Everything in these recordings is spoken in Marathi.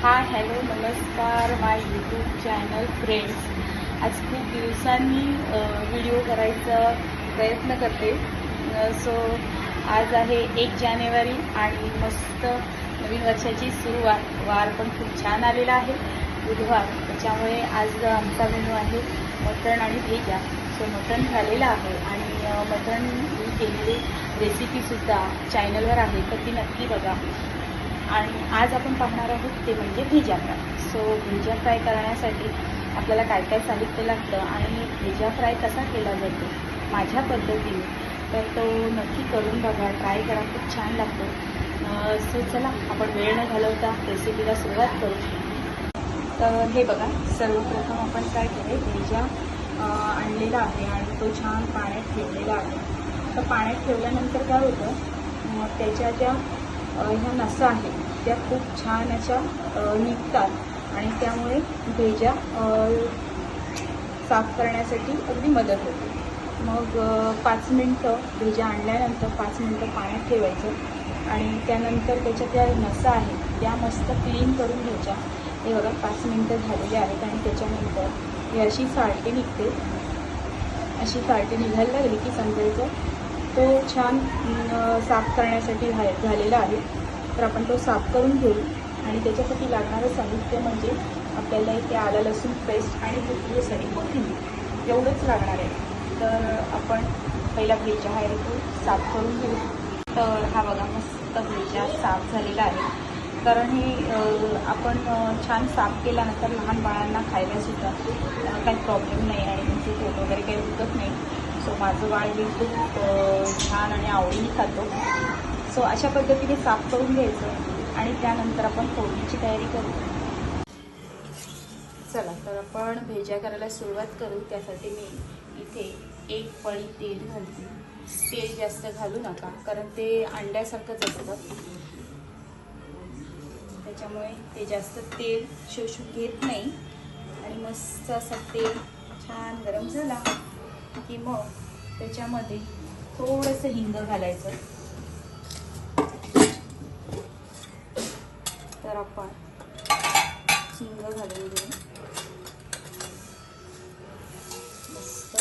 हाय हॅलो नमस्कार माय यूट्यूब चॅनल फ्रेंड्स. आज खूप दिवसांनी व्हिडिओ करायचा प्रयत्न करते. सो आज आहे 1 जानेवारी आणि मस्त नवीन वर्षाची सुरुवात. वार पण खूप छान आलेला आहे, बुधवार. त्याच्यामुळे आज आमचा मेनू आहे मटण आणि भेजा. सो मटण झालेलं आहे आणि मटण मी केलेली रेसिपीसुद्धा चॅनलवर आहे, तर ती नक्की बघा. आणि आज आपण पाहणार आहोत ते म्हणजे भेजा फ्राय. सो भेजा फ्राय करण्यासाठी आपल्याला काय काय साहित्य लागतं आणि भेजा फ्राय कसा केला जातो माझ्या पद्धतीने, तर तो नक्की करून बघा, ट्राय करा, खूप छान लागतो. सो चला आपण वेळ न घालवता रेसिपीला सुरुवात करू. तर हे बघा, सर्वप्रथम आपण काय केलं, भेजा आणलेला आहे आणि तो छान पाण्यात ठेवलेला आहे. तर पाण्यात ठेवल्यानंतर काय होतं, त्याच्या ज्या ह्या नसा आहेत त्या खूप छान अशा निघतात आणि त्यामुळे भेजा साफ करण्यासाठी अगदी मदत होते. मग 5 मिनटं भेजा आणल्यानंतर 5 मिनटं पाण्यात ठेवायचं आणि त्यानंतर त्याच्या ज्या नसा आहेत त्या मस्त क्लीन करून घ्यायच्या. हे बघा 5 मिनटं झालेले आहेत आणि त्याच्यानंतर ही अशी सालटी निघते. अशी सालटी निघायला लागली की समजायचं तो छान साफ करण्यासाठी झालेला आहे. तर आपण तो साफ करून घेऊ आणि त्याच्यासाठी लागणारं साहित्य म्हणजे आपल्याला इथे आलं लसूण पेस्ट आणि दुसरीसाठी कोथिंबीर एवढंच लागणार आहे. तर आपण पहिला भेजा आहे तो साफ करून घेऊ. तर हा बघा मस्त भेजा साफ झालेला आहे. कारण हे आपण छान साफ केल्यानंतर लहान बाळांना खायलासुद्धा काही प्रॉब्लेम नाही आणि त्यांचे पोट वगैरे काही दुखत नाही. सो माझं बाळ हे खूप छान आणि आवडीने खातो. सो अशा पद्धतीने साफ करून घ्यायचं आणि त्यानंतर आपण फोडणीची तयारी करू. चला तर आपण भेजा करायला सुरुवात करू. त्यासाठी मी इथे 1 पळी तेल घालते. तेल जास्त घालू नका कारण ते अंड्यासारखंच असतं, त्याच्यामुळे ते जास्त तेल शोषून घेत नाही. आणि मस्त असं तेल छान गरम झाला की मग त्याच्यामध्ये थोडंसं हिंग घालायचं. तर आपण हिंग घालून घेऊ मस्त.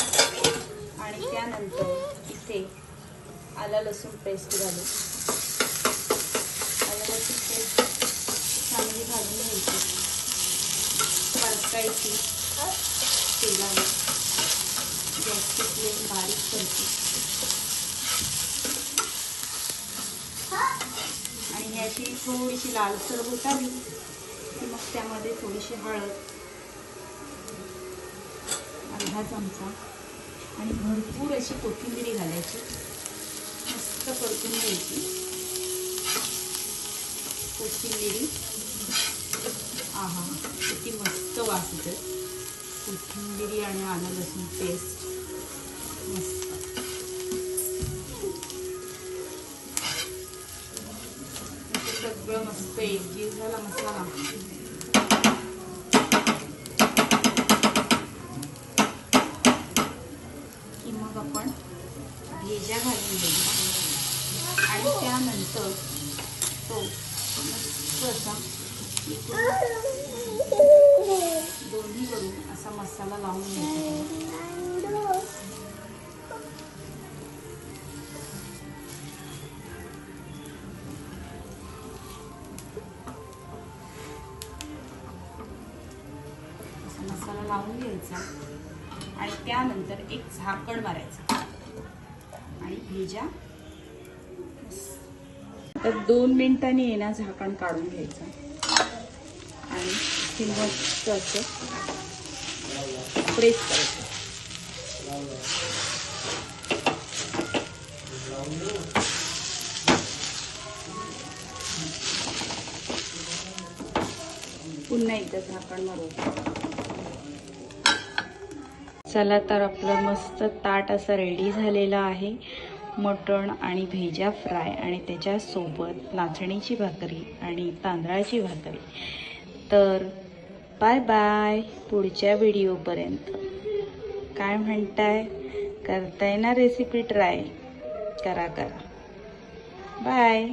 आणि त्यानंतर इथे आलं लसूण पेस्ट घालू. आलं लसूण पेस्ट चांगली घालून घ्यायची, परतायची तेलाने. गॅसची फ्लेम बारीक करते आणि याची थोडीशी लालसर होत आली की मग त्यामध्ये थोडीशी हळद, अर्धा चमचा आणि भरपूर अशी कोथिंबीर घालायची. मस्त परतून घ्यायची कोथिंबीर. आहा, किती मस्त वास येते कोथिंबीर आणि आलं लसूण पेस्ट. मस्त सगळं मस्त एकजीव झाला मसाला. की मग आपण भेजा घालून घ्यायचा आणि त्यानंतर तो मस्त असा दोन्हीकडून असा मसाला लावून घ्यायचा. मसाला लावून घ्यायचा आणि त्यानंतर एक झाकण मारायचं आणि भेजा तर 2 मिनिटांनी येणं झाकण काढून घ्यायचं आणि हे मस्त असं प्रेस करायचं. पुन्हा एकदा झाकण मारू. चला तर आपलं मस्त ताट असं रेडी झालेलं आहे. मटण आणि भेजा फ्राय आणि त्याच्यासोबत नाचणीची भाकरी आणि तांदळाची भाकरी. तर बाय बाय, पुढच्या व्हिडिओपर्यंत. काय म्हणताय, करताय ना रेसिपी ट्राय? करा. बाय.